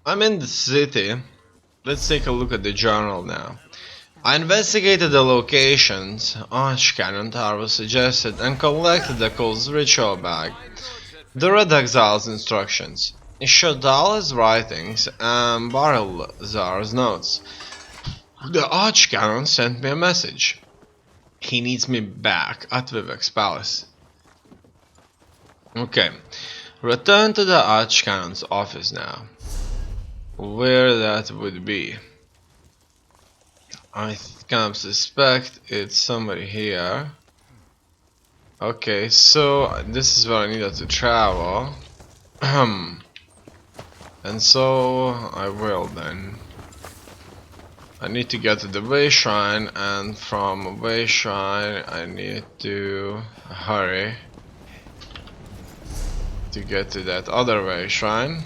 I'm in the city. Let's take a look at the journal now. I investigated the locations Archcanon Tower was suggested and collected the Cole's ritual bag. The Red Exile's instructions, Shadala's writings, and Barilzar's notes. The Archcanon sent me a message. He needs me back at Vivek's palace. Okay, return to the Archcanon's office now. Where that would be. I kind of suspect it's somebody here. Okay, so this is where I needed to travel. And so I will then. I need to get to the Way Shrine, and from Way Shrine I need to hurry to get to that other Way Shrine.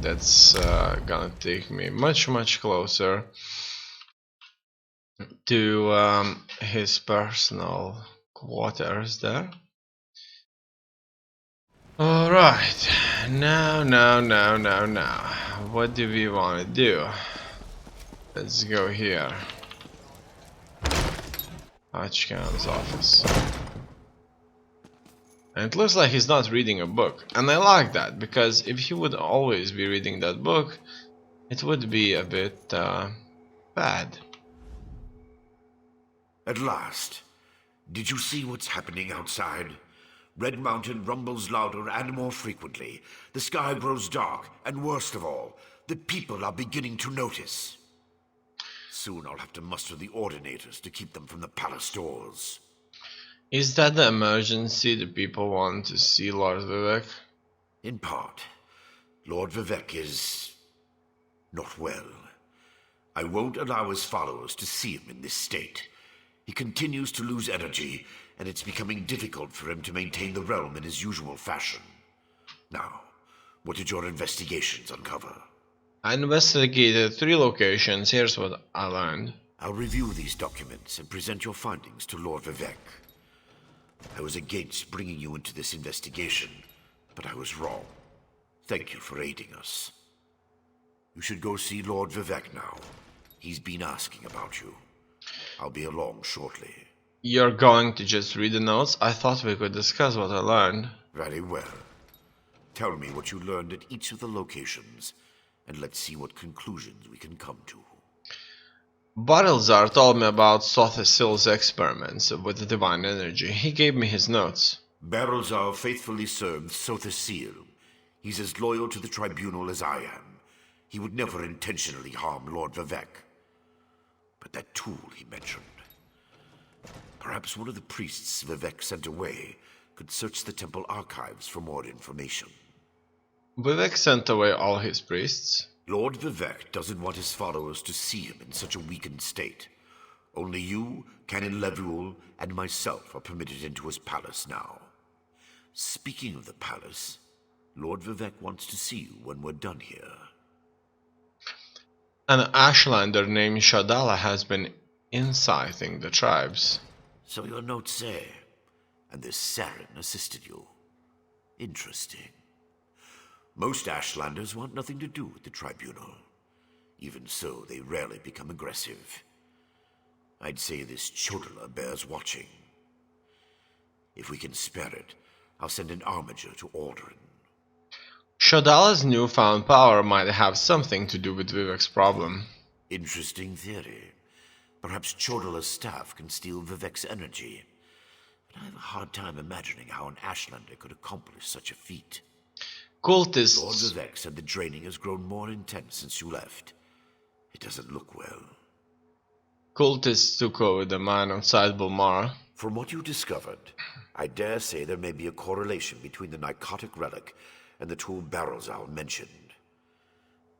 That's gonna take me much closer to his personal quarters there. Alright, now, what do we want to do? Let's go here. Archcanon's office. And it looks like he's not reading a book, and I like that, because if he would always be reading that book, it would be a bit bad. At last. Did you see what's happening outside? Red Mountain rumbles louder and more frequently. The sky grows dark, and worst of all, the people are beginning to notice. Soon I'll have to muster the Ordinators to keep them from the palace doors. Is that the emergency the people want to see Lord Vivek? In part. Lord Vivek is not well. I won't allow his followers to see him in this state. He continues to lose energy, and it's becoming difficult for him to maintain the realm in his usual fashion. Now, what did your investigations uncover? I investigated 3 locations. Here's what I learned. I'll review these documents and present your findings to Lord Vivek. I was against bringing you into this investigation, but I was wrong. Thank you for aiding us. You should go see Lord Vivek now. He's been asking about you. I'll be along shortly. You're going to just read the notes? I thought we could discuss what I learned. Very well. Tell me what you learned at each of the locations, and let's see what conclusions we can come to. Barilzar told me about Sothesil's experiments with the divine energy. He gave me his notes. Barilzar faithfully served Sothesil. He's as loyal to the tribunal as I am. He would never intentionally harm Lord Vivek. But that tool he mentioned. Perhaps one of the priests Vivek sent away could search the temple archives for more information. Vivek sent away all his priests. Lord Vivek doesn't want his followers to see him in such a weakened state. Only you, Canon Levuel, and myself are permitted into his palace now. Speaking of the palace, Lord Vivek wants to see you when we're done here. An Ashlander named Shadala has been inciting the tribes. So your notes say, and this Saren assisted you. Interesting. Most Ashlanders want nothing to do with the tribunal. Even so, they rarely become aggressive. I'd say this Chodala bears watching. If we can spare it, I'll send an armiger to Aldrin. Shadala's newfound power might have something to do with Vivek's problem. Interesting theory. Perhaps Chodala's staff can steal Vivek's energy. But I have a hard time imagining how an Ashlander could accomplish such a feat. Cultists... Lord Vivek said the draining has grown more intense since you left. It doesn't look well. Cultists took over the mine outside Bulmara. From what you discovered, I dare say there may be a correlation between the narcotic relic and the tool Barilzar mentioned.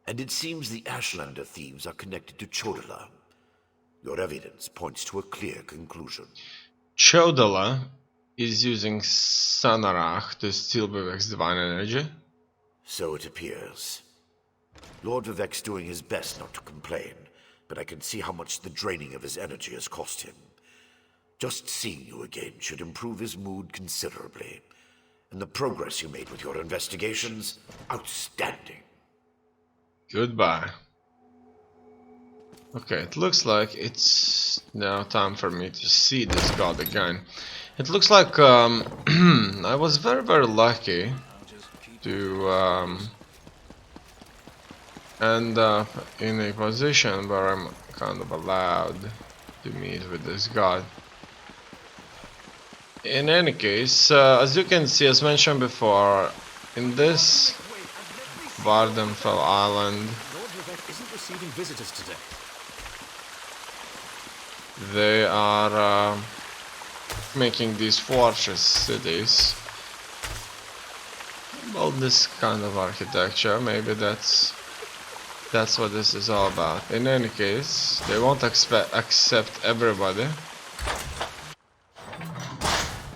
And it seems the Ashlander thieves are connected to Chodala. Your evidence points to a clear conclusion. Chodala is using Sanarach to steal Vivek's divine energy. So it appears. Lord Vivek's doing his best not to complain, but I can see how much the draining of his energy has cost him. Just seeing you again should improve his mood considerably. And the progress you made with your investigations, outstanding. Goodbye. Okay, it looks like it's now time for me to see this god again. It looks like I was very lucky to end up in a position where I'm kind of allowed to meet with this god. In any case, as you can see, as mentioned before, in this Vardenfell Island, Lord Vivek isn't receiving visitors today. they are making these fortress cities. Well, this kind of architecture, maybe that's what this is all about. In any case, they won't accept everybody.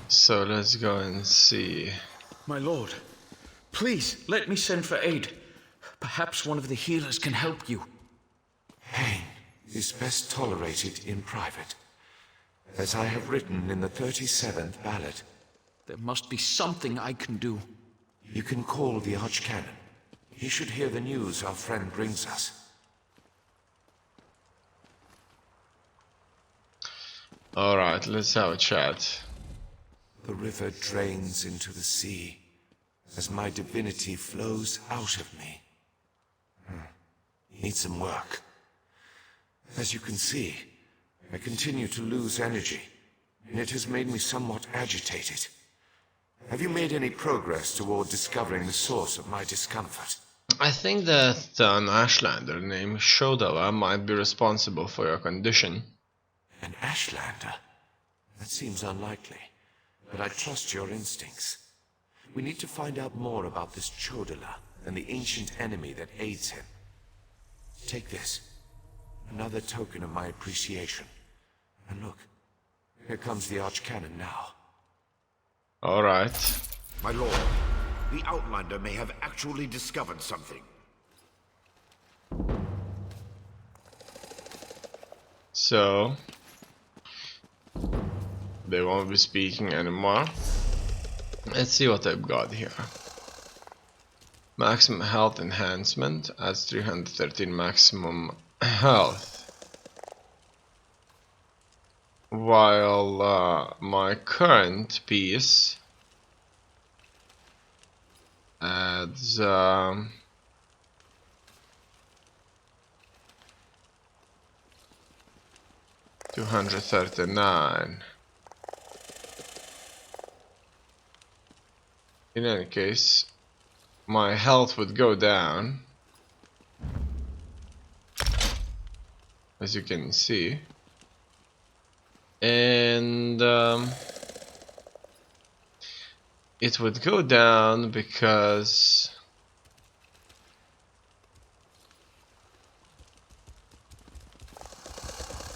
So let's go and see. My lord, please let me send for aid. Perhaps one of the healers can help you. Pain is best tolerated in private, as I have written in the 37th ballad. There must be something I can do. You can call the Archcanon. He should hear the news our friend brings us. Alright, let's have a chat. The river drains into the sea, as my divinity flows out of me. Need some work. As you can see, I continue to lose energy, and it has made me somewhat agitated. Have you made any progress toward discovering the source of my discomfort? I think that an Ashlander named Shodala might be responsible for your condition. An Ashlander? That seems unlikely, but I trust your instincts. We need to find out more about this Chodala and the ancient enemy that aids him. Take this. Another token of my appreciation. And look, here comes the Archcanon now. Alright. My lord, the Outlander may have actually discovered something. So they won't be speaking anymore. Let's see what I've got here. Maximum health enhancement adds 313 maximum health. While my current piece adds 239. In any case, my health would go down, as you can see, and it would go down because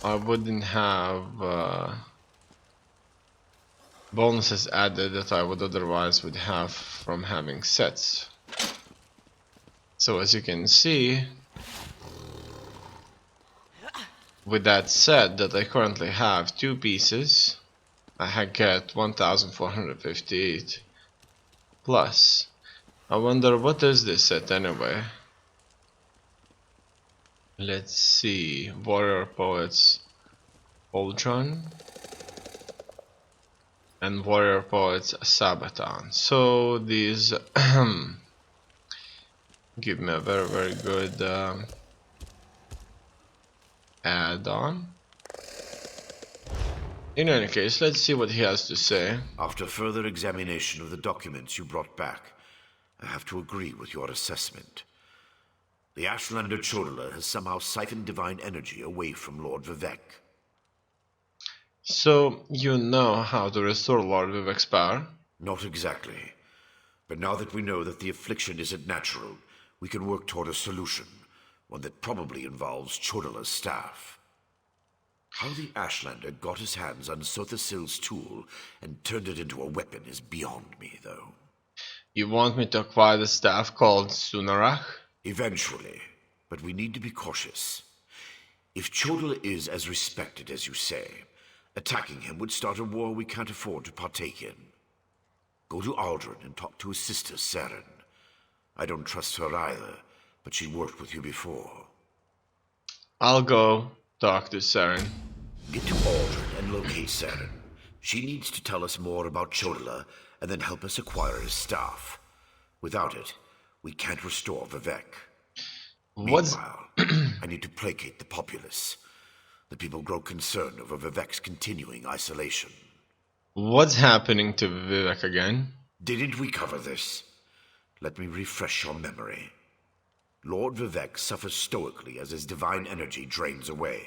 I wouldn't have bonuses added that I would otherwise would have from having sets. So as you can see, with that set that I currently have 2 pieces, I get 1458 plus. I wonder what is this set anyway. Let's see, Warrior Poets Ultron and Warrior Poets Sabaton. So these give me a very good add-on. In any case, let's see what he has to say. After further examination of the documents you brought back, I have to agree with your assessment. The Ashlander Chodala has somehow siphoned divine energy away from Lord Vivek. So, you know how to restore Lord Vivek's power? Not exactly. But now that we know that the affliction isn't natural, we can work toward a solution, one that probably involves Chodala's staff. How the Ashlander got his hands on Sothasil's tool and turned it into a weapon is beyond me, though. You want me to acquire the staff called Sunarach? Eventually, but we need to be cautious. If Chodala is as respected as you say, attacking him would start a war we can't afford to partake in. Go to Aldrin and talk to his sister, Saren. I don't trust her either, but she worked with you before. I'll go talk to Saren. Get to Aldrin and locate Saren. She needs to tell us more about Chodala and then help us acquire his staff. Without it, we can't restore Vivek. What's Meanwhile, I need to placate the populace. The people grow concerned over Vivek's continuing isolation. what's happening to Vivek again? Didn't we cover this? Let me refresh your memory. Lord Vivek suffers stoically as his divine energy drains away.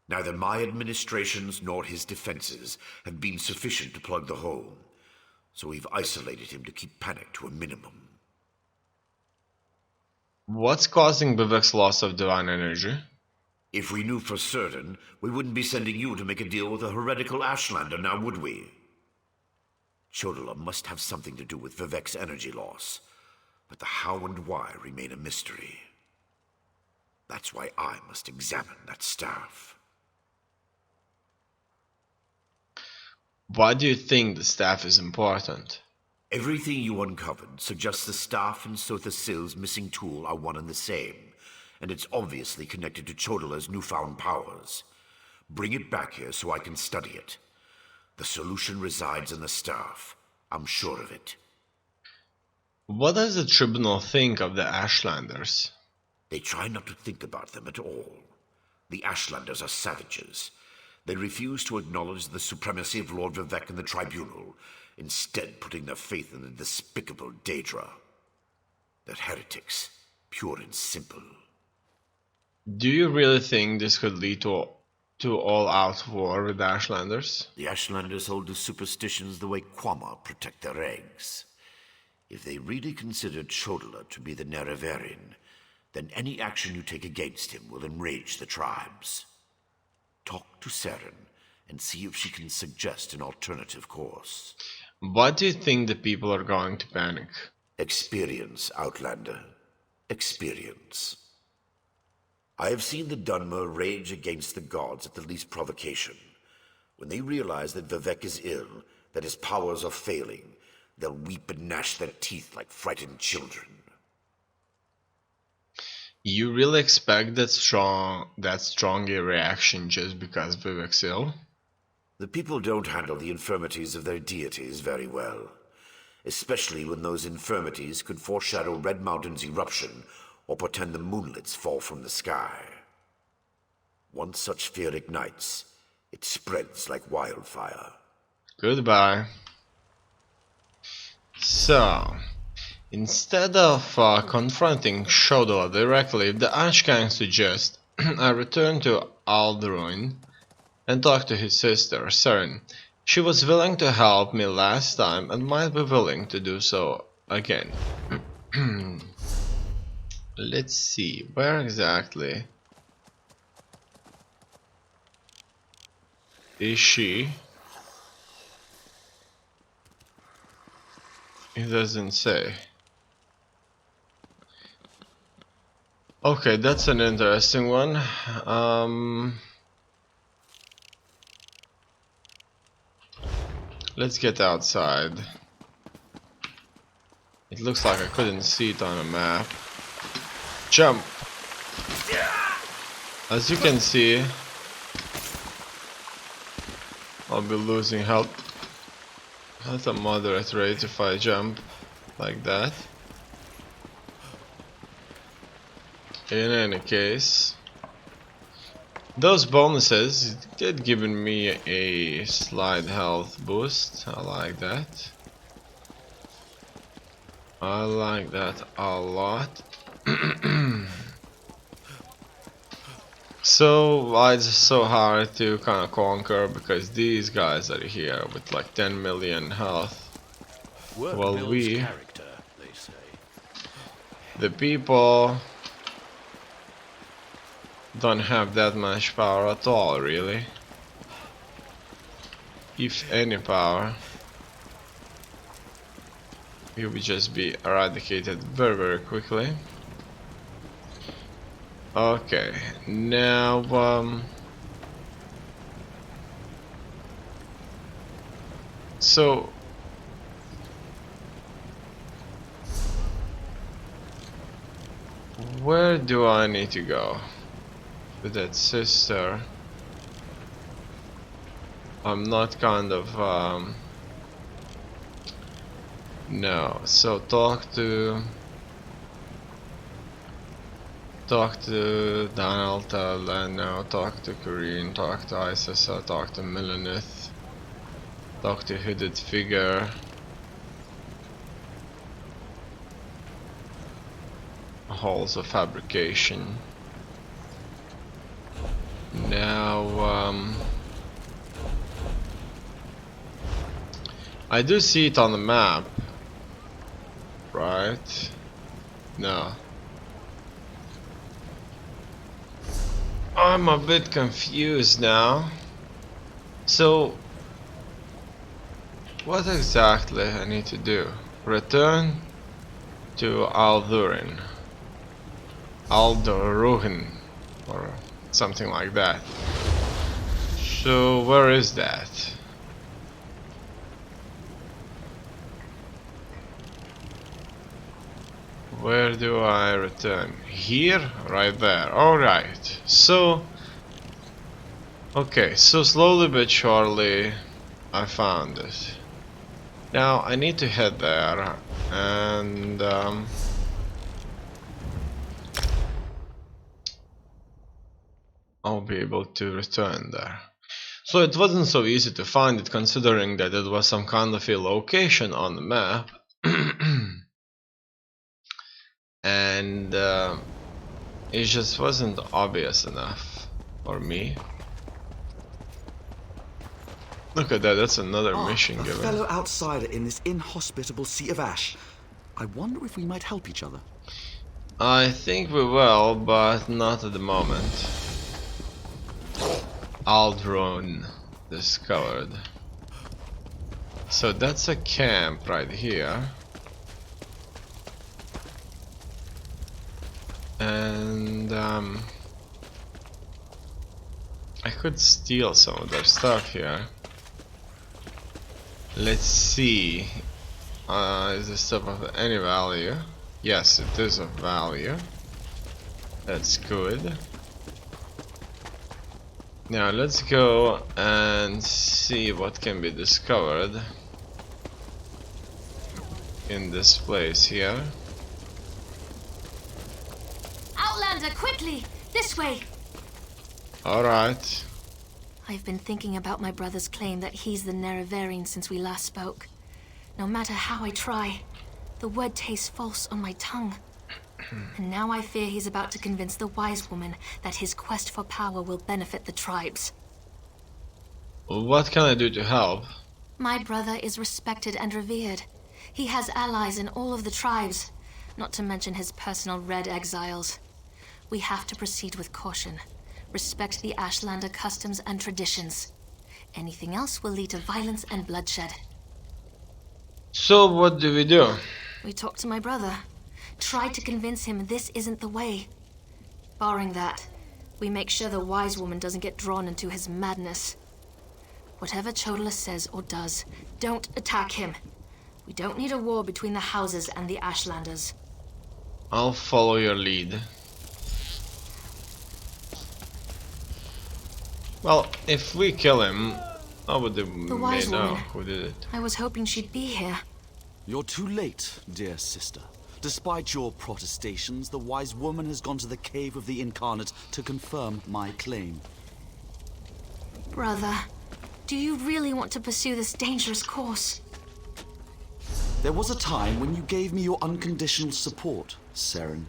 Neither my administrations nor his defenses have been sufficient to plug the hole, so we've isolated him to keep panic to a minimum. What's causing Vivek's loss of divine energy? If we knew for certain, we wouldn't be sending you to make a deal with a heretical Ashlander, now would we? Chodala must have something to do with Vivek's energy loss, but the how and why remain a mystery. That's why I must examine that staff. Why do you think the staff is important? Everything you uncovered suggests the staff and Sotha Sil's missing tool are one and the same, and it's obviously connected to Chodala's newfound powers. Bring it back here so I can study it. The solution resides in the staff. I'm sure of it. What does the tribunal think of the Ashlanders? They try not to think about them at all. The Ashlanders are savages. They refuse to acknowledge the supremacy of Lord Vivek in the tribunal, instead putting their faith in the despicable Daedra. They're heretics, pure and simple. Do you really think this could lead to all-out war with the Ashlanders? The Ashlanders hold to superstitions the way Kwama protect their eggs. If they really considered Chodala to be the Nerevarin, then any action you take against him will enrage the tribes. Talk to Saren and see if she can suggest an alternative course. Why do you think the people are going to panic? Experience, Outlander. Experience. I have seen the Dunmer rage against the gods at the least provocation. When they realize that Vivek is ill, that his powers are failing, they'll weep and gnash their teeth like frightened children. You really expect that strong a reaction just because Vivek's ill? The people don't handle the infirmities of their deities very well, especially when those infirmities could foreshadow Red Mountain's eruption or portend the moonlets fall from the sky. Once such fear ignites, it spreads like wildfire. Goodbye. So, instead of confronting Chodala directly, the Ashgang suggests I return to Alderaan and talk to his sister, Saren. She was willing to help me last time and might be willing to do so again. Let's see, where exactly is she? It doesn't say. Okay, that's an interesting one. Let's get outside. It looks like I couldn't see it on a map. Jump! As you can see, I'll be losing health at a moderate rate if I jump like that. In any case, those bonuses did give me a slight health boost. I like that. I like that a lot. So why it's so hard to kind of conquer, because these guys are here with like 10 million health. Well, we, character, they say. the people, don't have that much power at all, really. If any power. He would just be eradicated very, very quickly. Okay, now so Where do I need to go? With that sister. I'm not kind of no. So talk to Donald, no, talk to Corinne, talk to Isis, talk to Milanith, talk to hooded figure. Halls of fabrication. Now I do see it on the map, right? No. I'm a bit confused now. So, what exactly I need to do? Return to Aldurin. Aldurin, or something like that. So, where is that? Where do I return? Here? Right there. Alright. So... okay, so slowly but surely I found it. Now I need to head there and... I'll be able to return there. So it wasn't so easy to find it, considering that it was some kind of a location on the map. And it just wasn't obvious enough for me. Look at that, that's another mission a given. fellow outsider in this inhospitable sea of ash. I wonder if we might help each other. I think we will, but not at the moment. Aldron discovered. So that's a camp right here. And I could steal some of their stuff here. Let's see. Is this stuff of any value? Yes, it is of value. That's good. Now let's go and see what can be discovered in this place here. Outlander, quickly! This way! Alright. I've been thinking about my brother's claim that he's the Nerevarine since we last spoke. No matter how I try, the word tastes false on my tongue. And now I fear he's about to convince the wise woman that his quest for power will benefit the tribes. What can I do to help? My brother is respected and revered. He has allies in all of the tribes, not to mention his personal Red Exiles. We have to proceed with caution. Respect the Ashlander customs and traditions. Anything else will lead to violence and bloodshed. So what do we do? We talked to my brother. Tried to convince him this isn't the way. Barring that, we make sure the wise woman doesn't get drawn into his madness. Whatever Chodala says or does, don't attack him. We don't need a war between the houses and the Ashlanders. I'll follow your lead. Well, if we kill him, I would have The wise know woman. who did it. I was hoping she'd be here. You're too late, dear sister. Despite your protestations, the wise woman has gone to the cave of the incarnate to confirm my claim. Brother, do you really want to pursue this dangerous course? There was a time when you gave me your unconditional support, Seren.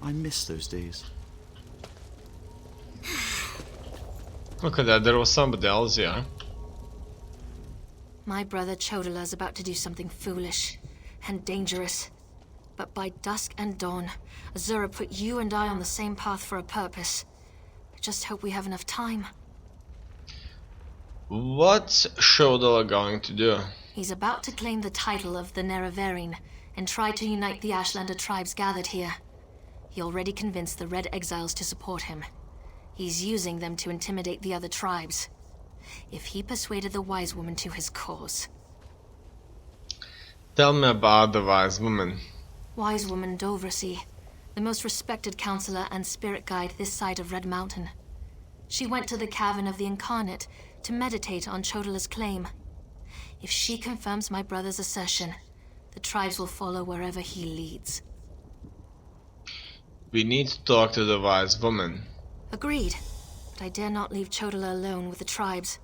I miss those days. Look at that, there was somebody else, yeah. My brother Chodala's about to do something foolish and dangerous. But by dusk and dawn, Azura put you and I on the same path for a purpose. I just hope we have enough time. What's Chodala going to do? He's about to claim the title of the Nerevarine and try to unite the Ashlander tribes gathered here. He already convinced the Red Exiles to support him. He's using them to intimidate the other tribes. If he persuaded the wise woman to his cause. Tell me about the wise woman. Wise woman Dovrasi. the most respected counselor and spirit guide this side of Red Mountain. She went to the Cavern of the Incarnate to meditate on Chodala's claim. If she confirms my brother's assertion, the tribes will follow wherever he leads. We need to talk to the wise woman. Agreed, but I dare not leave Chodala alone with the tribes.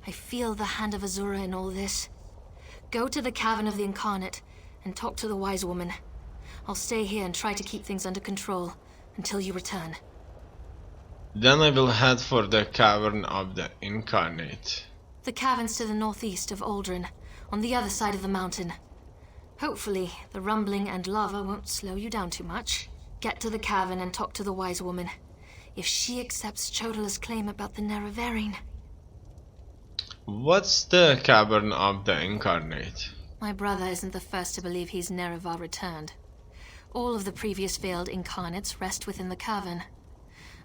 I feel the hand of Azura in all this. Go to the Cavern of the Incarnate and talk to the wise woman. I'll stay here and try to keep things under control until you return. Then I will head for the Cavern of the Incarnate. The cavern's to the northeast of Aldrin, on the other side of the mountain. Hopefully, the rumbling and lava won't slow you down too much. Get to the cavern and talk to the wise woman. If she accepts Chodala's claim about the Nerevarine... What's the Cavern of the Incarnate? My brother isn't the first to believe he's Nerevar returned. All of the previous failed incarnates rest within the cavern.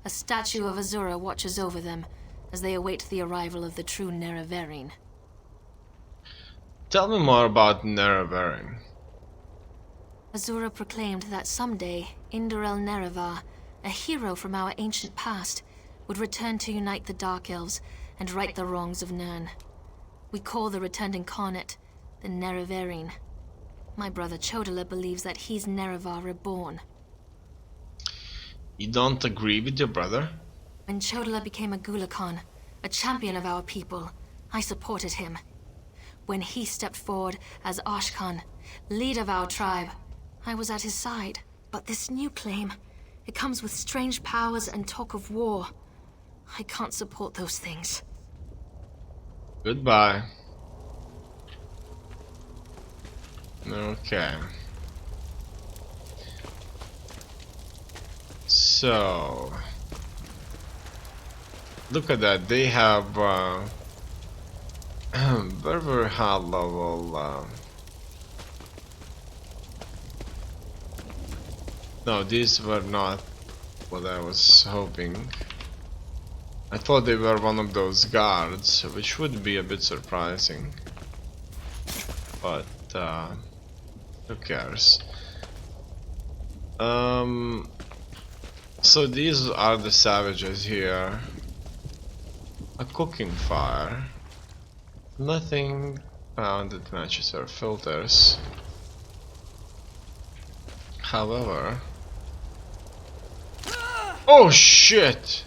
A statue of Azura watches over them as they await the arrival of the true Nerevarine. Tell me more about Nerevarine. Azura proclaimed that someday Indorel Nerevar, a hero from our ancient past, would return to unite the Dark Elves and right the wrongs of Nirn. We call the returned incarnate the Nerevarine. My brother Chodala believes that he's Nerevar reborn. You don't agree with your brother? When Chodala became a Gulakan, a champion of our people, I supported him. When he stepped forward as Ashkan, leader of our tribe, I was at his side. But this new claim, it comes with strange powers and talk of war. I can't support those things. Goodbye. Okay. So... Look at that, they have very, very high level... No, these were not what I was hoping. I thought they were one of those guards, which would be a bit surprising. But, who cares? So these are the savages here. A cooking fire. Nothing found that matches our filters. However... Oh shit!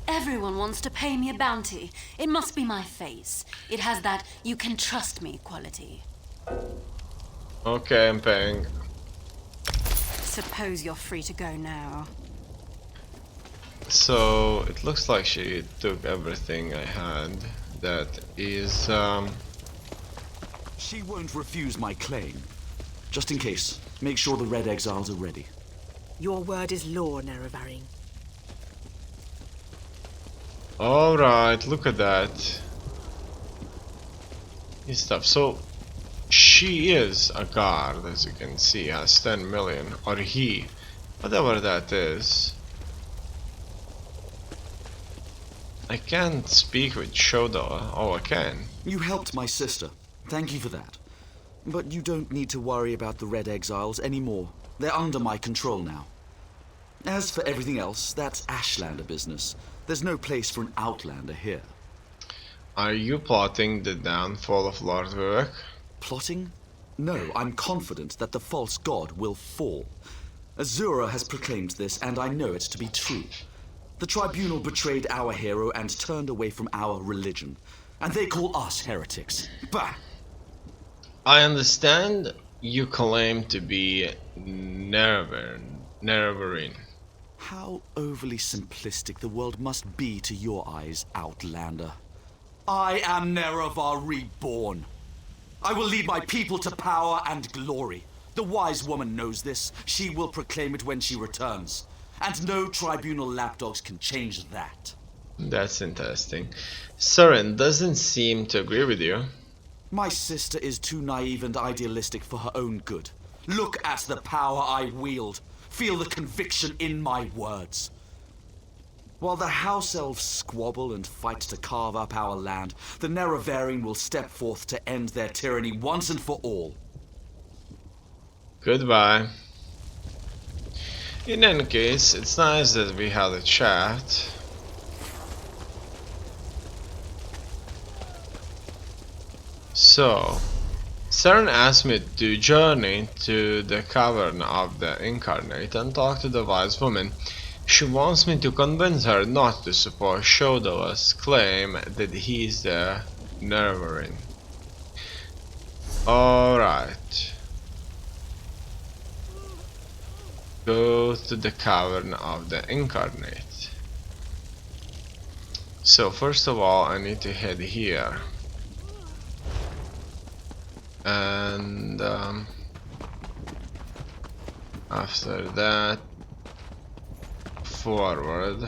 Everyone wants to pay me a bounty. It must be my face. It has that "you can trust me" quality. Okay, I'm paying. Suppose you're free to go now. So it looks like she took everything I had. That is She won't refuse my claim. Just in case, make sure the Red Exiles are ready. Your word is law, Nerevarine. alright, look at that. This stuff. So she is a guard, as you can see, has 10 million. Or he. Whatever that is. I can't speak with Shoda. Oh, I can. You helped my sister. Thank you for that. But you don't need to worry about the Red Exiles anymore. They're under my control now. As for everything else, that's Ashlander business. There's no place for an Outlander here. Are you plotting the downfall of Lord Vivek? Plotting? No, I'm confident that the false god will fall. Azura has proclaimed this, and I know it to be true. The Tribunal betrayed our hero and turned away from our religion. And they call us heretics. Bah! I understand you claim to be Nerevarine. How overly simplistic the world must be to your eyes, Outlander. I am Nerevar reborn. I will lead my people to power and glory. The wise woman knows this. She will proclaim it when she returns. And no tribunal lapdogs can change that. That's interesting. Surin doesn't seem to agree with you. My sister is too naive and idealistic for her own good. Look at the power I wield. Feel the conviction in my words. While the house elves squabble and fight to carve up our land, the Nerevarine will step forth to end their tyranny once and for all. Goodbye. In any case, it's nice that we had a chat. So, Saren asked me to journey to the cavern of the Incarnate and talk to the wise woman. She wants me to convince her not to support Shodala's claim that he's the Nervarin. Alright. Go to the cavern of the Incarnate. So first of all, I need to head here. And after that, forward.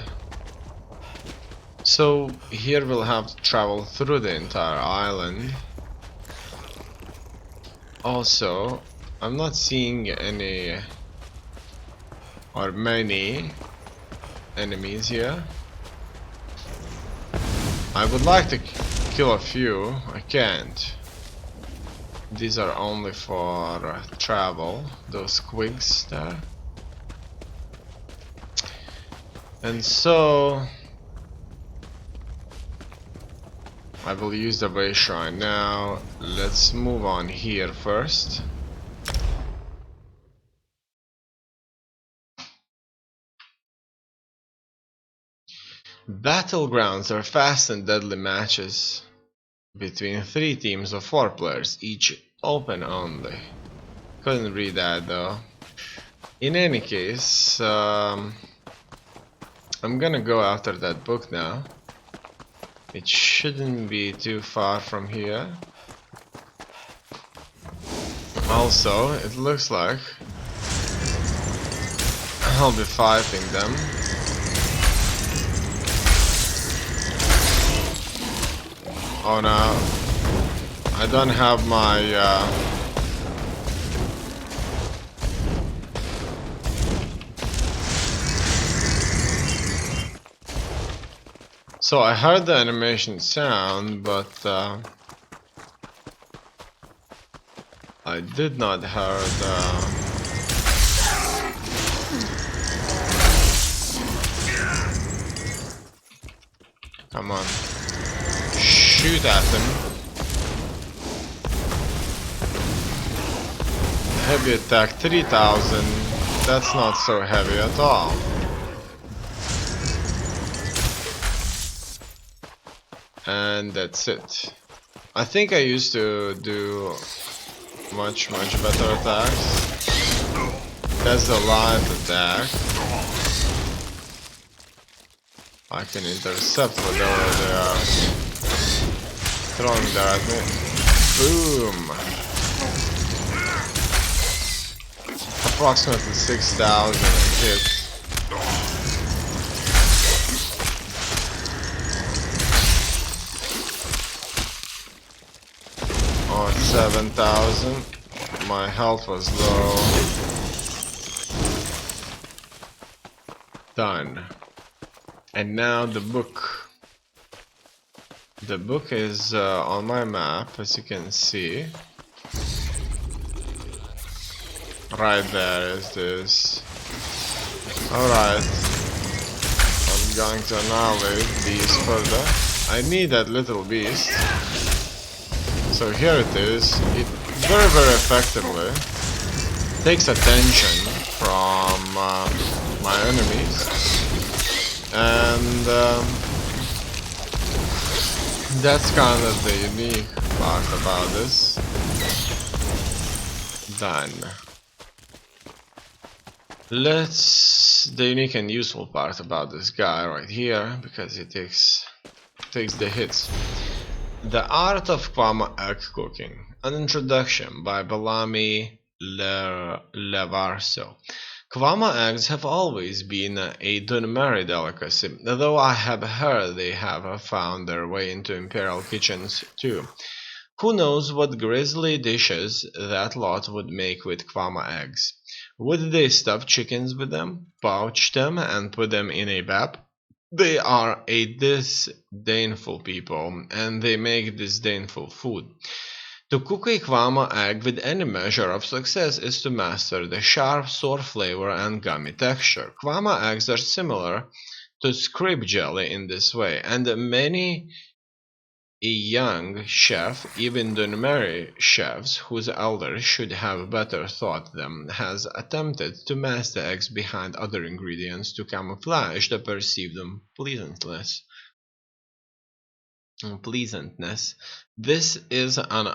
So here we'll have to travel through the entire island. Also, I'm not seeing any or many enemies here. I would like to kill a few, I can't. These are only for travel, those quigs there. And so I will use the way shrine now. Let's move on here first. Battlegrounds are fast and deadly matches between 3 teams of 4 players, each open only. Couldn't read that though. In any case, I'm gonna go after that book now. It shouldn't be too far from here. Also, it looks like I'll be fighting them. Oh no, I don't have my so I heard the animation sound, but I did not hear come on. Shoot at them. Heavy attack 3000. That's not so heavy at all. And that's it. I think I used to do much better attacks. That's the light attack. I can intercept whatever they are throwing there at me. Boom! Approximately 6,000 hits. Oh, 7,000. My health was low. Done. And now the book. The book is on my map, as you can see. Right there is this. Alright. I'm going to annihilate these further. I need that little beast. So here it is. It very effectively takes attention from my enemies. And that's kind of the unique part about this. Done. The unique and useful part about this guy right here, because he takes the hits. The Art of Kwama Egg Cooking. An introduction by Bellamy Levarso. Kwama eggs have always been a Dunmeri delicacy, though I have heard they have found their way into imperial kitchens too. Who knows what grisly dishes that lot would make with Kwama eggs? Would they stuff chickens with them, poach them, and put them in a bap? They are a disdainful people, and they make disdainful food. To cook a kwama egg with any measure of success is to master the sharp, sour flavor and gummy texture. Kwama eggs are similar to scrib jelly in this way, and many a young chef, even the numerary chefs whose elders should have better thought them, has attempted to mask the eggs behind other ingredients to camouflage the perceived unpleasantness. This is an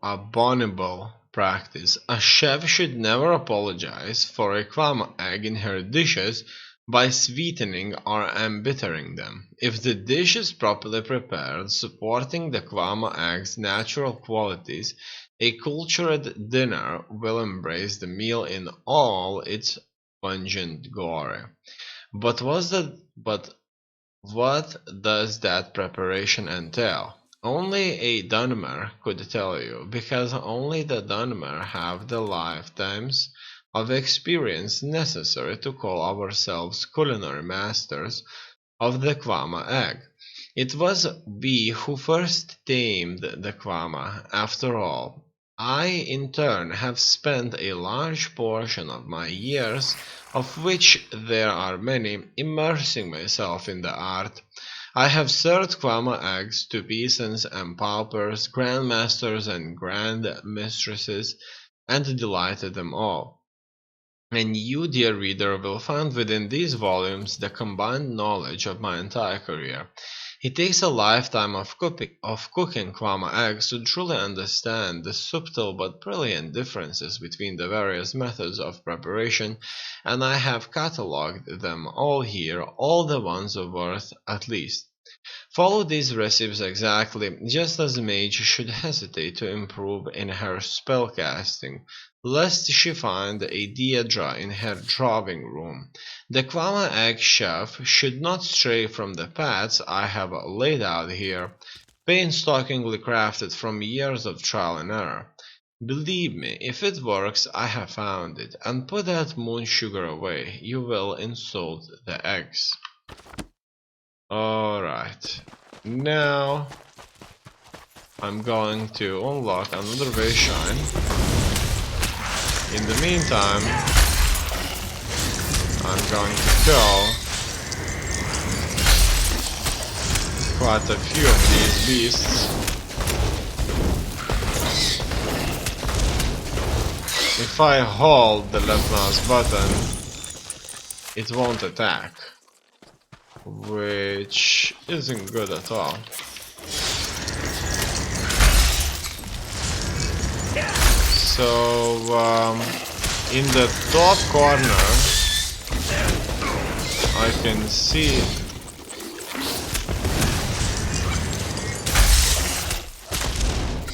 abominable practice. A chef should never apologize for a crumb egg in her dishes by sweetening or embittering them. If the dish is properly prepared, supporting the kwama egg's natural qualities, a cultured dinner will embrace the meal in all its pungent glory. But what does that preparation entail? Only a Dunmer could tell you, because only the Dunmer have the lifetimes of experience necessary to call ourselves culinary masters of the kwama egg. It was we who first tamed the kwama, after all. I, in turn, have spent a large portion of my years, of which there are many, immersing myself in the art. I have served kwama eggs to peasants and paupers, grandmasters and grandmistresses, and delighted them all. And you, dear reader, will find within these volumes the combined knowledge of my entire career. It takes a lifetime of cooking kwama eggs to truly understand the subtle but brilliant differences between the various methods of preparation, and I have catalogued them all here, all the ones of worth at least. Follow these recipes exactly, just as a mage should hesitate to improve in her spellcasting, lest she find a Deidre in her drawing room. The kwama egg chef should not stray from the paths I have laid out here, painstakingly crafted from years of trial and error. Believe me, if it works, I have found it, and put that moon sugar away, you will insult the eggs. Alright, now I'm going to unlock another Wayshrine. In the meantime, I'm going to kill quite a few of these beasts. If I hold the left mouse button, it won't attack, which isn't good at all. So, in the top corner, I can see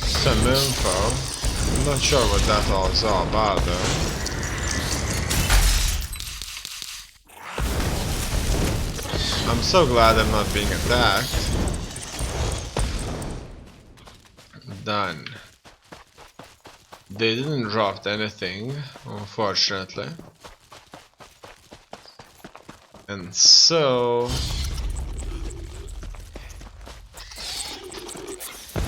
some info. I'm not sure what that all is all about though. I'm so glad I'm not being attacked. Done. They didn't drop anything, unfortunately. And so...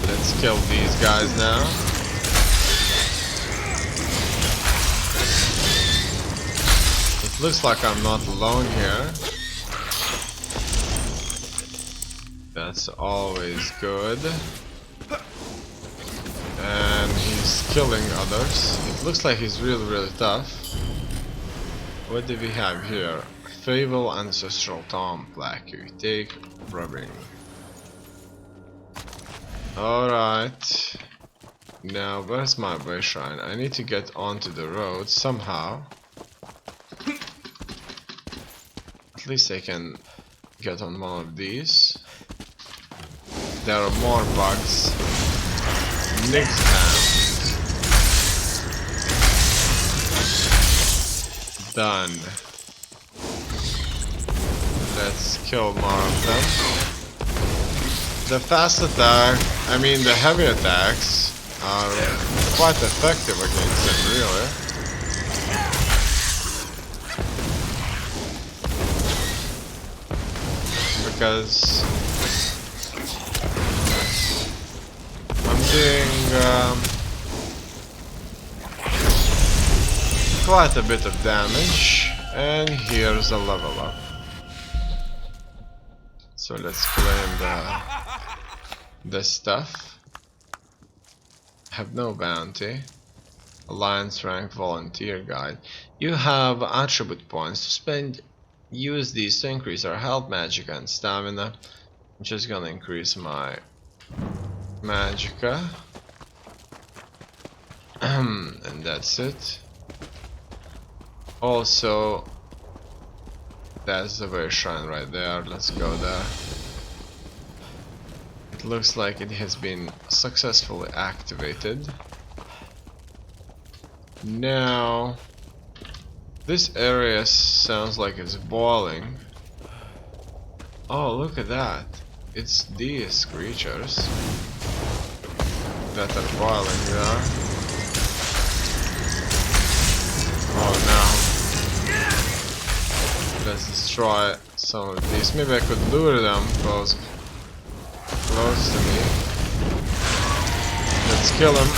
let's kill these guys now. It looks like I'm not alone here. That's always good. And he's killing others. It looks like he's really tough. What do we have here? Fable Ancestral Tomb Plaque. Take rubbing. Alright. Now where's my Wayshrine? I need to get onto the road somehow. At least I can get on one of these. There are more bugs. Next time. Done. Let's kill more of them. The fast attack, I mean the heavy attacks are quite effective against them, really. Because I'm doing quite a bit of damage, and here's a level up. So let's claim the stuff. Have no bounty. Alliance rank volunteer guide. You have attribute points to spend. Use these to increase our health, magic, and stamina. I'm just gonna increase my magicka. And that's it. Also, that's the very shrine right there. Let's go there. It looks like it has been successfully activated. Now, this area sounds like it's boiling. Oh, look at that. It's these creatures that are boiling there. Oh no. Let's destroy some of these. Maybe I could lure them close to me. Let's kill him.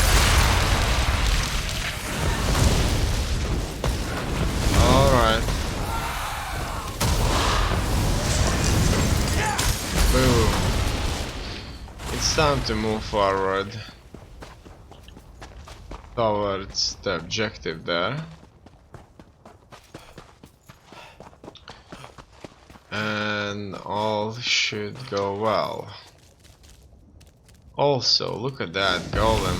Alright. Boom. It's time to move forward towards the objective there. And all should go well. Also, look at that golem.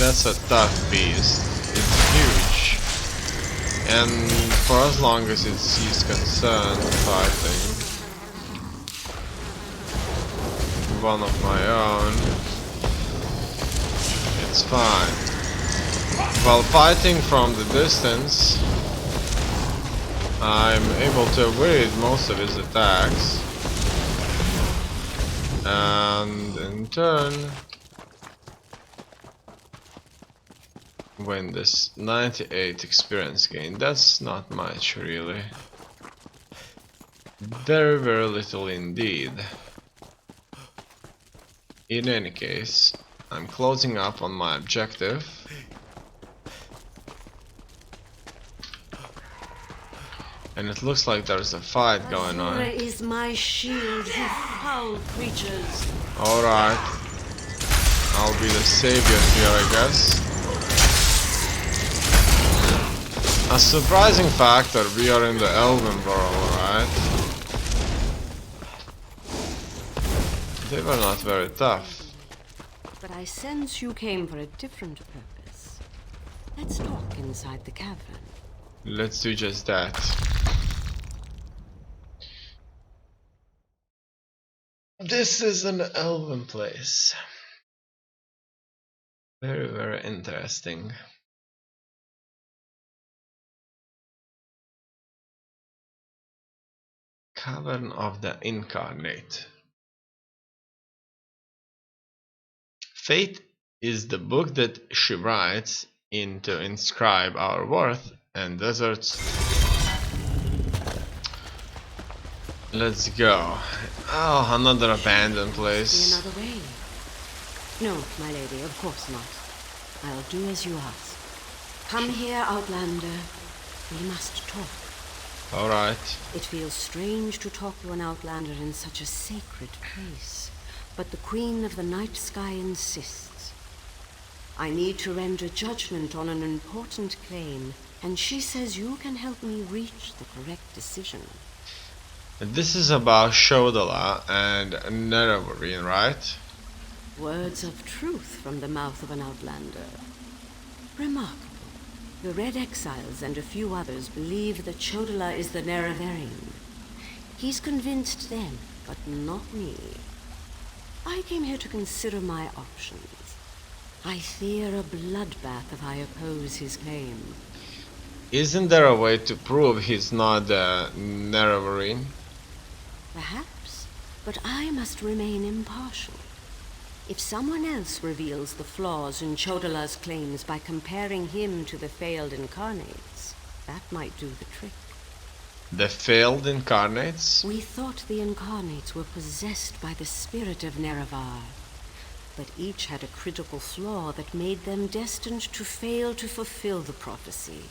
That's a tough beast. It's huge. And for as long as he's concerned fighting one of my own, it's fine. While fighting from the distance, I'm able to avoid most of his attacks, and in turn win this 98 experience gain. That's not much really. Very little indeed. In any case, I'm closing up on my objective. And it looks like there's a fight going on. Where is my shield, you foul creatures? Alright. I'll be the savior here, I guess. A surprising factor, we are in the Elven world, right? They were not very tough. But I sense you came for a different purpose. Let's talk inside the cavern. Let's do just that. This is an elven place. Very interesting. Cavern of the Incarnate. Fate is the book that she writes in to inscribe our worth and deserts. Let's go. Oh, another abandoned place. Another way. No, my lady, of course not. I'll do as you ask. Come here, Outlander. We must talk. Alright. It feels strange to talk to an Outlander in such a sacred place, but the Queen of the Night Sky insists. I need to render judgment on an important claim, and she says you can help me reach the correct decision. This is about Shodala and Nerevarine, right? Words of truth from the mouth of an Outlander. Remarkable. The Red Exiles and a few others believe that Shodala is the Nerevarine. He's convinced them, but not me. I came here to consider my options. I fear a bloodbath if I oppose his claim. Isn't there a way to prove he's not the Nerevarine? Perhaps, but I must remain impartial. If someone else reveals the flaws in Shodala's claims by comparing him to the failed incarnates, that might do the trick. The failed incarnates? We thought the incarnates were possessed by the spirit of Nerevar. but each had a critical flaw that made them destined to fail to fulfill the prophecy.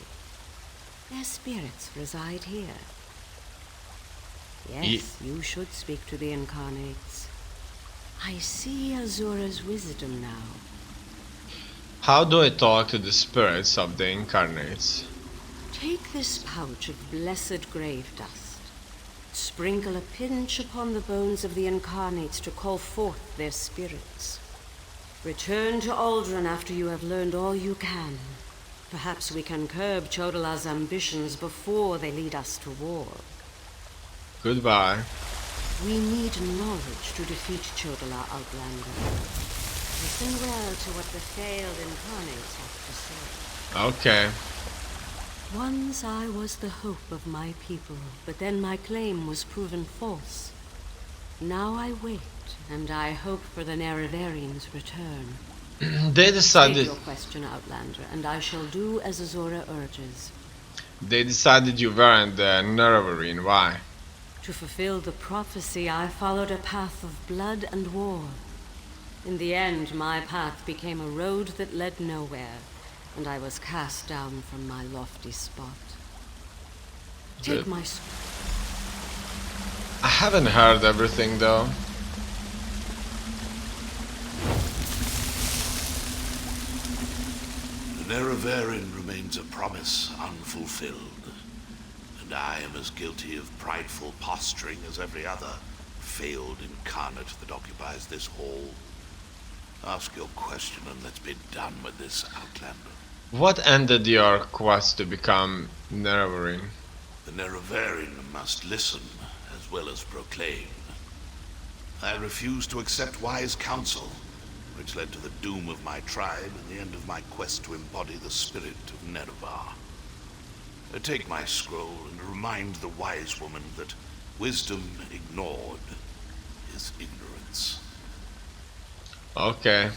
Their spirits reside here. Yes, you should speak to the incarnates. I see Azura's wisdom now. How do I talk to the spirits of the incarnates? Take this pouch of blessed grave dust. Sprinkle a pinch upon the bones of the incarnates to call forth their spirits. Return to Aldrin after you have learned all you can. Perhaps we can curb Chodala's ambitions before they lead us to war. Goodbye. We need knowledge to defeat Chodala, Outlander. Listen well to what the failed incarnates have to say. Okay. Once I was the hope of my people, but then my claim was proven false. Now I wait, and I hope for the Nerevarion's return. They State decided. your question, Outlander, and I shall do as Azura urges. They decided you weren't the Nerevarine. Why? To fulfill the prophecy, I followed a path of blood and war. In the end, my path became a road that led nowhere, and I was cast down from my lofty spot. Take Good. my... I haven't heard everything though. The Nerevarine remains a promise unfulfilled, and I am as guilty of prideful posturing as every other failed incarnate that occupies this hall. Ask your question and let's be done with this, Outlander. What ended your quest to become Nerevarine? The Nerevarine must listen as well as proclaim. I refuse to accept wise counsel, which led to the doom of my tribe and the end of my quest to embody the spirit of Nerevar. Take my scroll and remind the wise woman that wisdom ignored is ignorance. Okay.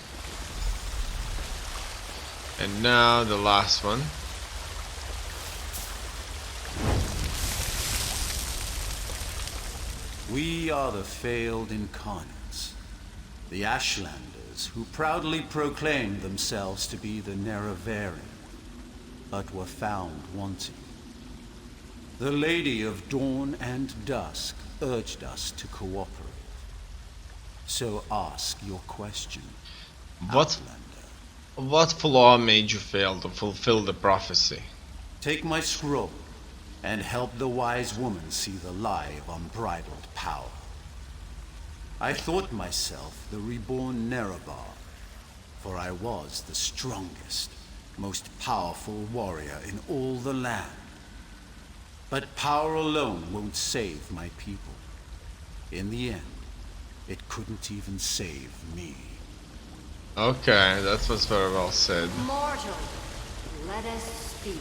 And now the last one. We are the failed incarnates, the Ashlanders who proudly proclaimed themselves to be the Nerevarine, but were found wanting. The Lady of Dawn and Dusk urged us to cooperate. So ask your question, What? Outlander. What flaw made you fail to fulfill the prophecy? Take my scroll and help the wise woman see the lie of unbridled power. I thought myself the reborn Nerevar, for I was the strongest, most powerful warrior in all the land. But power alone won't save my people. In the end, it couldn't even save me. Okay, that was very well said. Mortal, let us speak.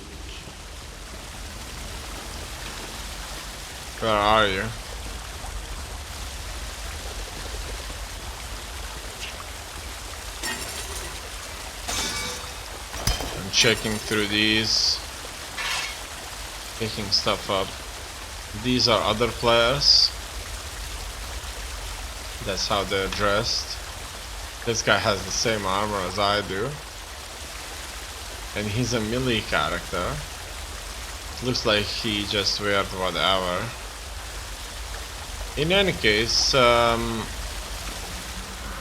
Where are you? I'm checking through these, picking stuff up. These are other players. That's how they're dressed. This guy has the same armor as I do. And he's a melee character. Looks like he just wears whatever. In any case, I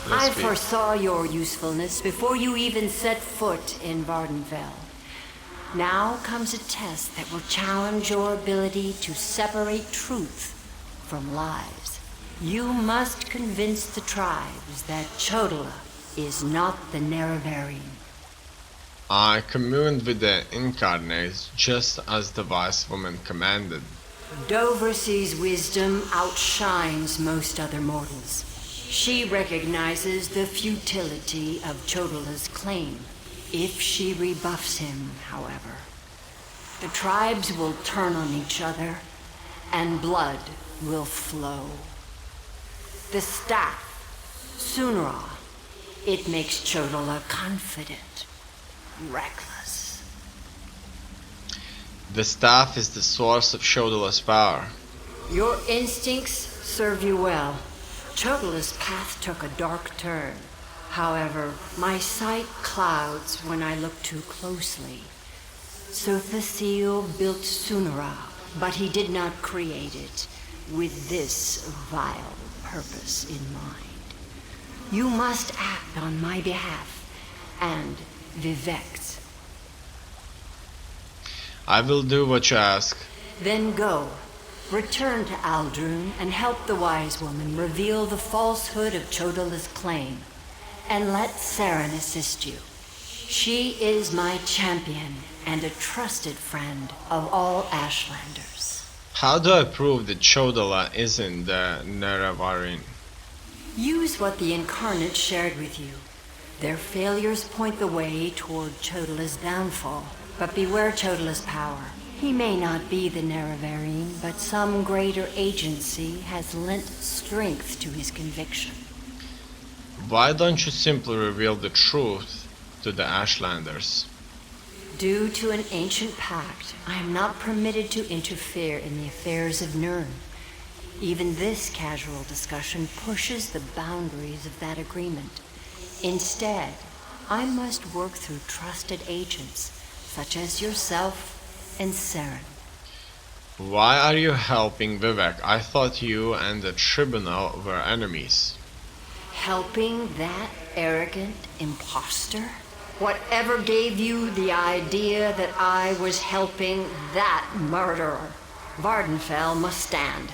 let's see. foresaw your usefulness before you even set foot in Vardenfell. Now comes a test that will challenge your ability to separate truth from lies. You must convince the tribes that Chodala is not the Nerevarine. I communed with the incarnates just as the wise woman commanded. Doversee's wisdom outshines most other mortals. She recognizes the futility of Chodala's claim. If she rebuffs him, however, the tribes will turn on each other, and blood will flow. The staff, Sunra, it makes Chodala confident, reckless. The staff is the source of Chodala's power. Your instincts served you well. Chodala's path took a dark turn. However, my sight clouds when I look too closely. Sothasil built Sunara, but he did not create it with this vile purpose in mind. You must act on my behalf and Vivek's. I will do what you ask. Then go. Return to Aldrun and help the wise woman reveal the falsehood of Chodala's claim. And let Saren assist you. She is my champion and a trusted friend of all Ashlanders. How do I prove that Chodala isn't the Nerevarine? Use what the Incarnate shared with you. Their failures point the way toward Chodala's downfall. But beware Chodala's power. He may not be the Nerevarine, but some greater agency has lent strength to his conviction. Why don't you simply reveal the truth to the Ashlanders? Due to an ancient pact, I am not permitted to interfere in the affairs of Nirn. Even this casual discussion pushes the boundaries of that agreement. Instead, I must work through trusted agents, such as yourself and Saren. Why are you helping Vivek? I thought you and the Tribunal were enemies. Helping that arrogant imposter? Whatever gave you the idea that I was helping that murderer? Vardenfell must stand.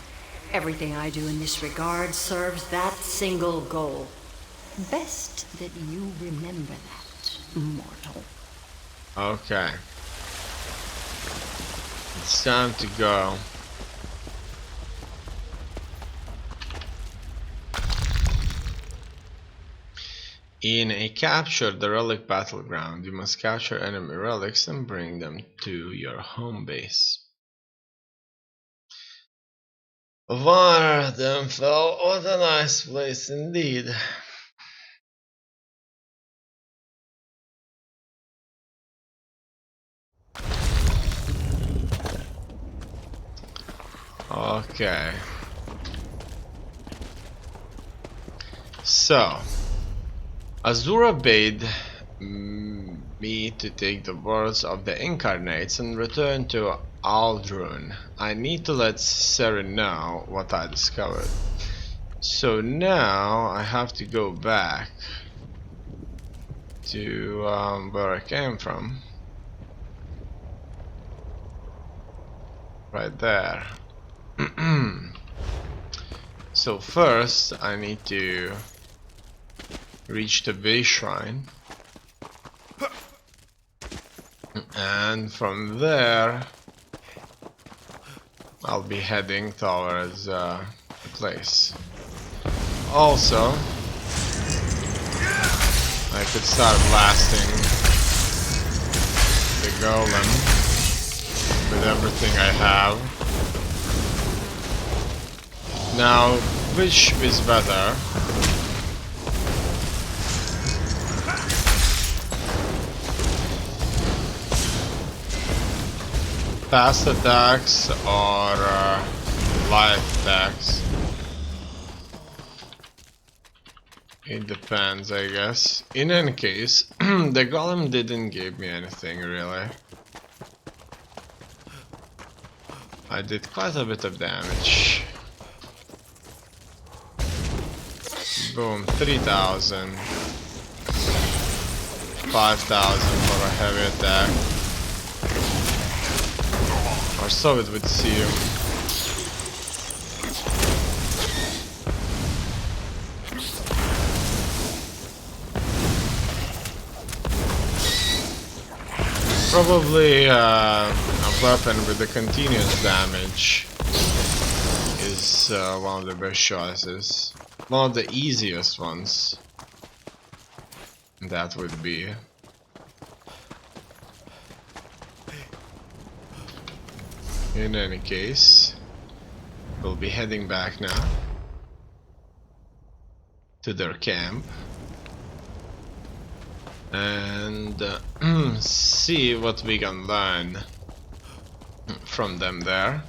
Everything I do in this regard serves that single goal. Best that you remember that, mortal. Okay. It's time to go. In a capture the relic battleground, you must capture enemy relics and bring them to your home base. Vardenfell, what a nice place indeed. Okay. So, Azura bade me to take the words of the incarnates and return to Aldrun. I need to let Saren know what I discovered. So now I have to go back to where I came from. Right there. So first I need to reach the base shrine, and from there I'll be heading towards the place. Also, I could start blasting the golem with everything I have. Now, which is better? Fast attacks or light attacks? It depends, I guess. In any case, the golem didn't give me anything really. I did quite a bit of damage. Boom, 3,000. 5,000 for a heavy attack. Or so it would seem. Probably a weapon with the continuous damage is one of the best choices. One of the easiest ones. That would be. In any case, we'll be heading back now to their camp and see what we can learn from them there.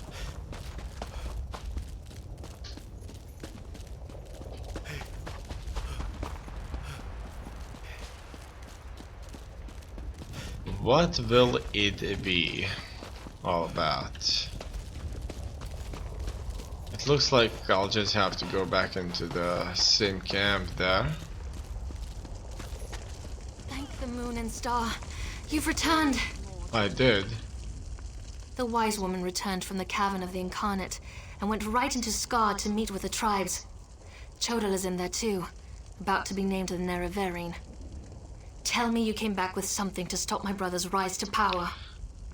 What will it be all about? It looks like I'll just have to go back into the same camp there. Thank the moon and star. You've returned. I did. The wise woman returned from the cavern of the Incarnate and went right into Scar to meet with the tribes. Chodala's in there too, about to be named the Nerevarine. Tell me you came back with something to stop my brother's rise to power.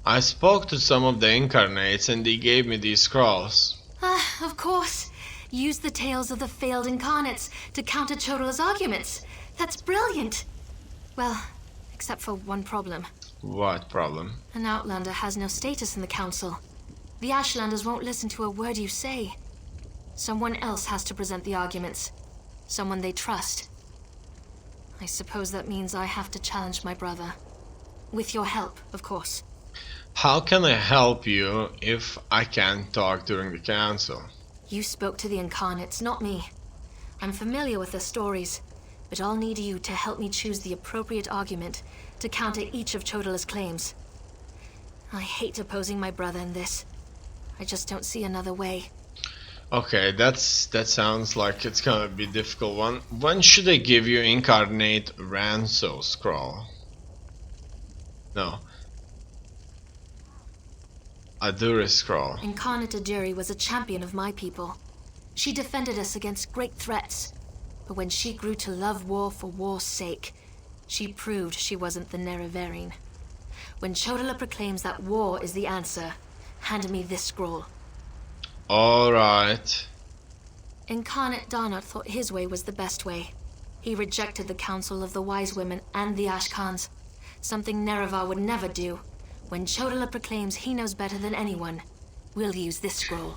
I spoke to some of the incarnates and they gave me these scrolls. Ah, of course. Use the tales of the failed Incarnates to counter Chodala's arguments. That's brilliant. Well, except for one problem. What problem? An Outlander has no status in the Council. The Ashlanders won't listen to a word you say. Someone else has to present the arguments. Someone they trust. I suppose that means I have to challenge my brother. With your help, of course. How can I help you if I can't talk during the council? You spoke to the Incarnates, not me. I'm familiar with their stories, but I'll need you to help me choose the appropriate argument to counter each of Chodala's claims. I hate opposing my brother in this. I just don't see another way. Okay, that sounds like it's gonna be a difficult one. When should I give you Incarnate Ranso scroll? No. Adura scroll. Incarnate Aduri was a champion of my people. She defended us against great threats. But when she grew to love war for war's sake, she proved she wasn't the Nerevarine. When Chodala proclaims that war is the answer, hand me this scroll. Alright. Incarnate Darnot thought his way was the best way. He rejected the counsel of the wise women and the Ashkans, something Nerevar would never do. When Chodala proclaims he knows better than anyone, we'll use this scroll.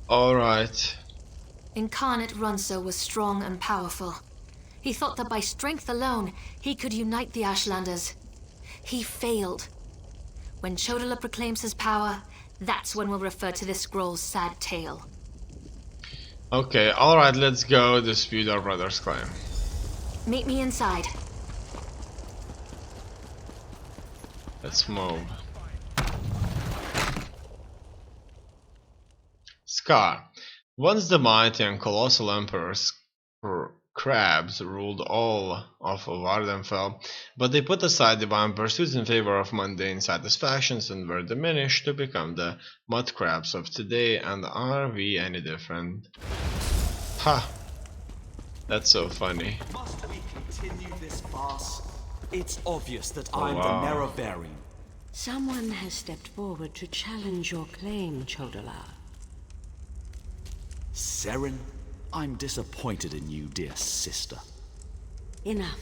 Alright. Incarnate Runso was strong and powerful. He thought that by strength alone, he could unite the Ashlanders. He failed. When Chodala proclaims his power, that's when we'll refer to this scroll's sad tale. Okay, alright, let's go dispute our brother's claim. Meet me inside. Let's move. Scar. Once the mighty and colossal emperors crabs ruled all of Vardenfell, but they put aside divine pursuits in favor of mundane satisfactions and were diminished to become the mud crabs of today. And are we any different? Ha! That's so funny. Must we continue this farce? It's obvious that Oh, I'm wow. the Nerevarine. Someone has stepped forward to challenge your claim, Chodala. Seren, I'm disappointed in you, dear sister. Enough.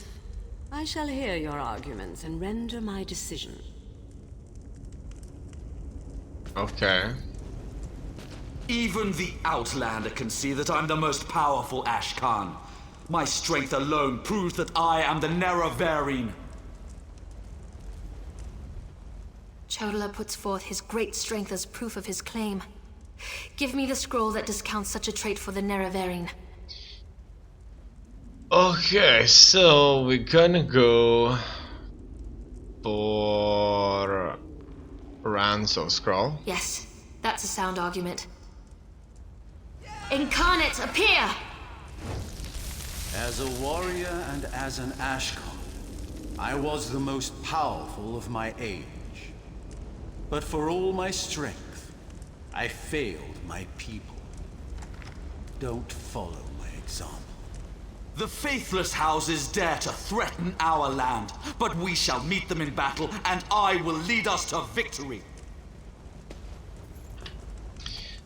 I shall hear your arguments and render my decision. Okay. Even the Outlander can see that I'm the most powerful Ashkan. My strength alone proves that I am the Nerevarine. Chodala puts forth his great strength as proof of his claim. Give me the scroll that discounts such a trait for the Nerevarine. Okay, so we're gonna go for Ranso scroll. Yes, that's a sound argument. Incarnate, appear! As a warrior and as an Ashkan, I was the most powerful of my age. But for all my strength, I failed my people. Don't follow my example. The faithless houses dare to threaten our land, but we shall meet them in battle, and I will lead us to victory.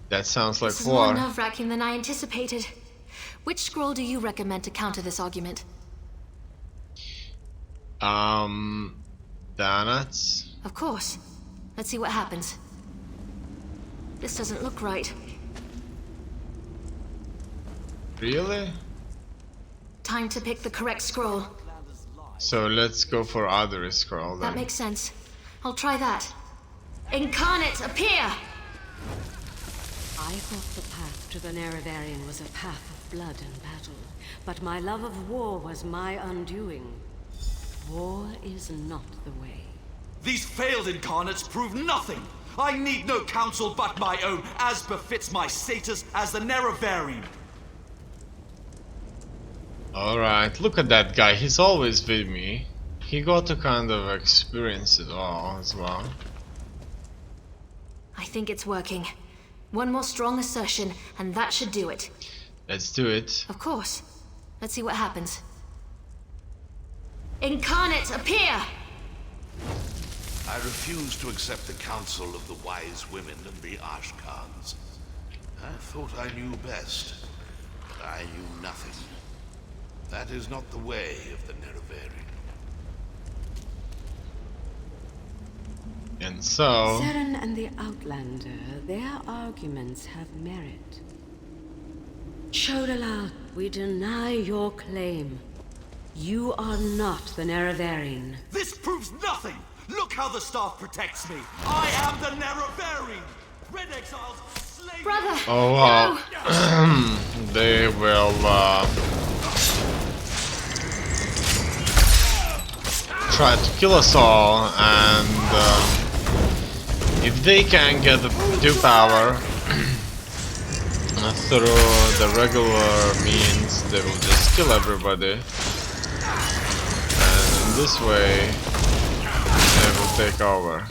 That sounds like This is more war. nerve-wracking than I anticipated. Which scroll do you recommend to counter this argument? Donuts? Of course. Let's see what happens. This doesn't look right. Really? Time to pick the correct scroll. So let's go for other scroll That then. makes sense. I'll try that. Incarnate, appear! I thought the path to the Nerevarine was a path of blood and battle, but my love of war was my undoing. War is not the way. These failed incarnates prove nothing. I need no counsel but my own, as befits my status as the Nerevarine. Alright, look at that guy, he's always with me. He got to kind of experience it all as well. I think it's working. One more strong assertion, and that should do it. Let's do it. Of course. Let's see what happens. Incarnates, appear! I refuse to accept the counsel of the wise women and the Ashkans. I thought I knew best, but I knew nothing. That is not the way of the Nerevarine. And so... Seren and the Outlander, their arguments have merit. Chodala, we deny your claim. You are not the Nerevarine. This proves nothing! Look how the staff protects me! I am the Nerevarine! Red Exiles, slay me! Brother! Oh wow. They will try to kill us all, and if they can get the due power through the regular means, they will just kill everybody, and in this way they will take over.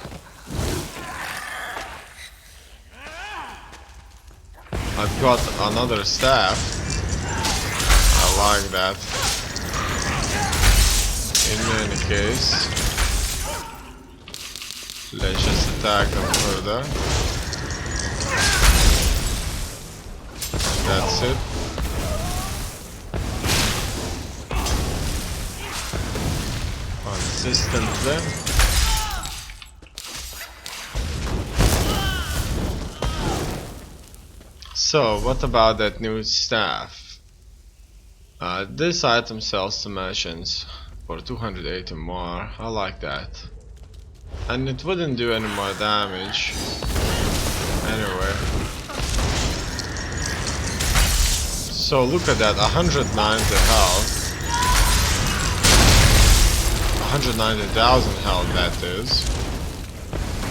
I've got another staff. I like that. In any case, let's just attack them further. That's it. Consistently. So, what about that new staff? This item sells to merchants for 280 more. I like that. And it wouldn't do any more damage anyway. So look at that, 190 health. 190,000 health, that is.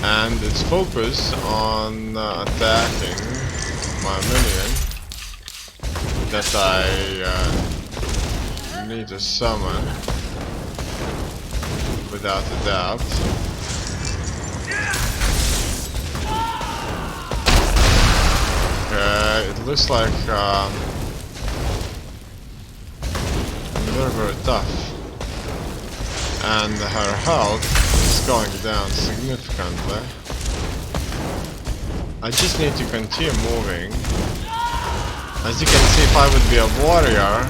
And it's focused on attacking my minion that I need to summon without a doubt. It looks like very tough, and her health is going down significantly. I just need to continue moving. As you can see, if I would be a warrior,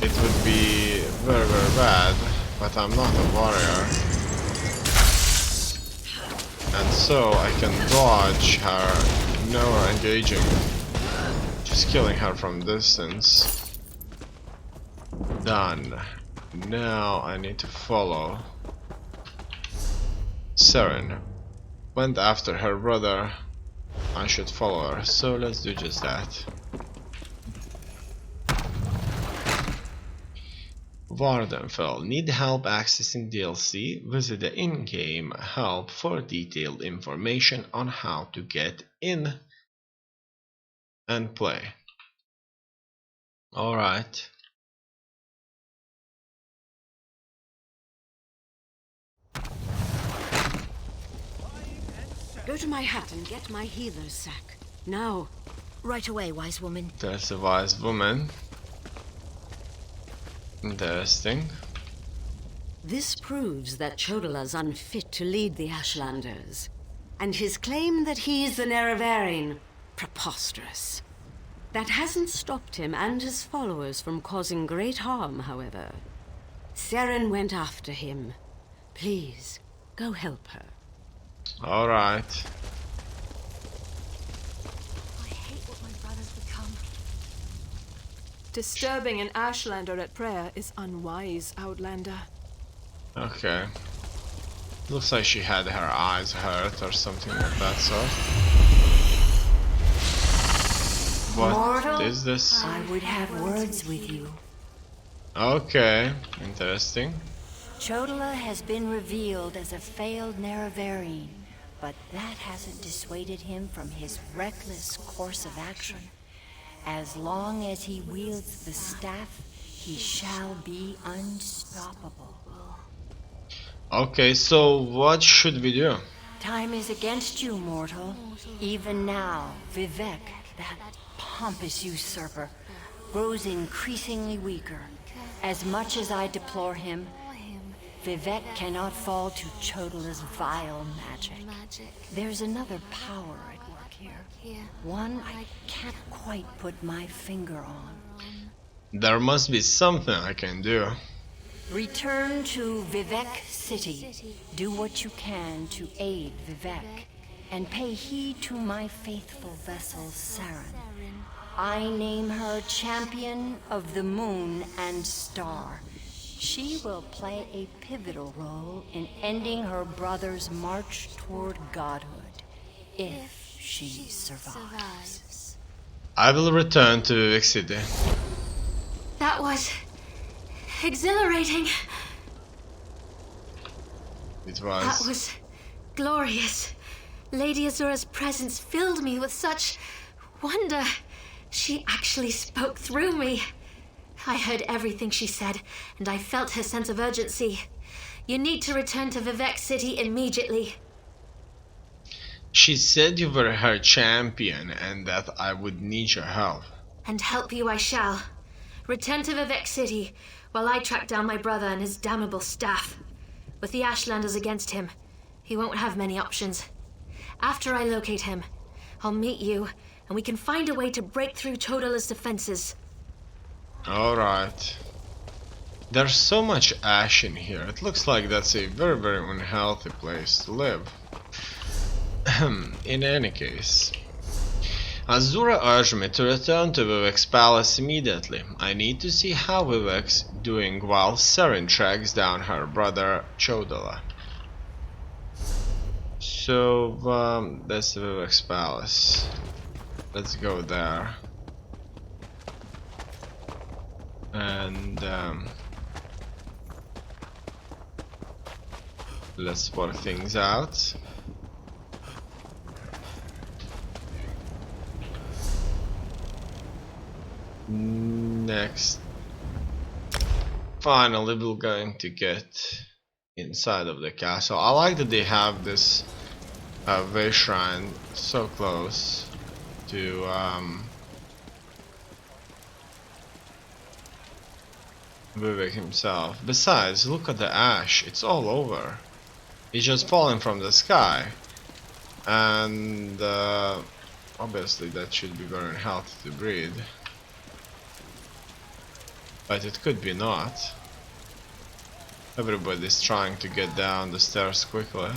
it would be very bad, but I'm not a warrior. And so I can dodge her, never engaging, just killing her from distance. Done. Now I need to follow. Seren went after her brother. I should follow her, so let's do just that. Vardenfell. Need help accessing DLC? Visit the in-game help for detailed information on how to get in and play. Alright. Go to my hut and get my healer's sack. Now. Right away, wise woman. There's a wise woman. Interesting. This proves that Chodala's unfit to lead the Ashlanders. And his claim that he's the Nerevarine, preposterous. That hasn't stopped him and his followers from causing great harm, however. Seren went after him. Please, go help her. Alright. I hate what my brother's become. Disturbing an Ashlander at prayer is unwise, Outlander. Okay. Looks like she had her eyes hurt or something like that sort. What is this? I would have words with you. Okay, interesting. Chodala has been revealed as a failed Nerevarine, but that hasn't dissuaded him from his reckless course of action. As long as he wields the staff, he shall be unstoppable. Okay, so what should we do? Time is against you, mortal. Even now, Vivek, that pompous usurper, grows increasingly weaker. As much as I deplore him, Vivek cannot fall to Chodala's vile magic. There's another power at work here. One I can't quite put my finger on. There must be something I can do. Return to Vivek City. Do what you can to aid Vivek, and pay heed to my faithful vessel, Saren. I name her Champion of the Moon and Star. She will play a pivotal role in ending her brother's march toward godhood, if she survives. I will return to Vivek City. That was exhilarating. It was. That was glorious. Lady Azura's presence filled me with such wonder. She actually spoke through me. I heard everything she said, and I felt her sense of urgency. You need to return to Vivek City immediately. She said you were her champion and that I would need your help. And help you I shall. Return to Vivek City while I track down my brother and his damnable staff. With the Ashlanders against him, he won't have many options. After I locate him, I'll meet you, and we can find a way to break through Chodala's defenses. Alright. There's so much ash in here. It looks like that's a very, very unhealthy place to live. In any case, Azura urged me to return to Vivek's palace immediately. I need to see how Vivek's doing while Saren tracks down her brother Chodala. So, that's Vivek's palace. Let's go there. And let's work things out. Next, finally we're going to get inside of the castle. I like that they have this way shrine so close to Vivek himself. Besides, look at the ash, it's all over. It's just falling from the sky. And obviously that should be very unhealthy to breathe. But it could be not. Everybody's trying to get down the stairs quickly.